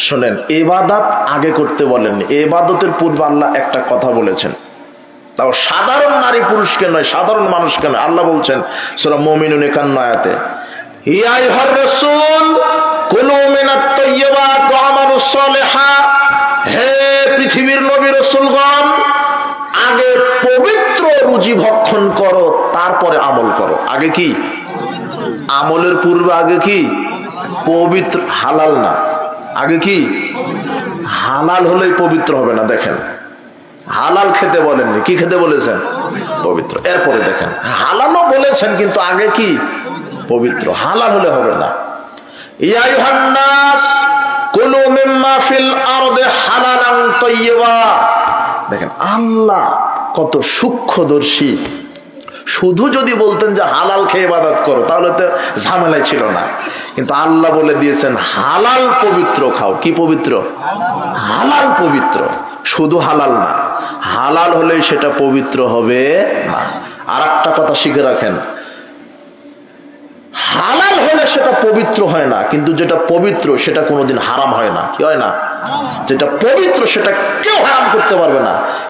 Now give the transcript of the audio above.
শোনেন, ইবাদত আগে করতে বলেননি, ইবাদতের পূর্বে আল্লাহ একটা কথা বলেছেন, তাও সাধারণ নারী পুরুষকে নয়, সাধারণ মানুষকে নয়। আল্লাহ বলছেন সূরা মুমিনুন 51 আয়াতে, ইয়া আইয়ুহার রাসূল কুলু মিনাত তাইয়্যিবাত ওয়া আমালুস সালিহা, হে পৃথিবীর নবী রাসূলগণ, আগে পবিত্র রুজি ভক্ষণ করো, তারপরে আমল করো। আগে কি? আমলের পূর্বে আগে কি? পবিত্র। হালাল না, আগে কি? হালাল হলেই পবিত্র হবে না। দেখেন, হালাল খেতে বলেননি, কি খেতে বলেছেন? পবিত্র। এরপরে দেখেন, হালালও বলেছেন কিন্তু আগে কি? পবিত্র। হালাল হলে হবে না। ইয়া আইয়ুহান নাস কুলু মিম্মা ফিল আরদি হালালান তাইয়্যিবা। দেখেন আল্লাহ কত সূক্ষ্মদর্শী। শুধু যদি বলতেন যে হালাল খেয়ে ইবাদত করো, তাহলে তো ঝামেলাই ছিল না। কিন্তু আল্লাহ বলে দিয়েছেন হালাল পবিত্র খাও। কি পবিত্র? হালাল পবিত্র। শুধু হালাল না, হালাল হলেই সেটা পবিত্র হবে না। আর একটা কথা শিখে রাখেন, হালাল হলে সেটা পবিত্র হয় না, কিন্তু যেটা পবিত্র সেটা কোনোদিন হারাম হয় না। কি হয় না? যেটা পবিত্র সেটা কেউ হারাম করতে পারবে না।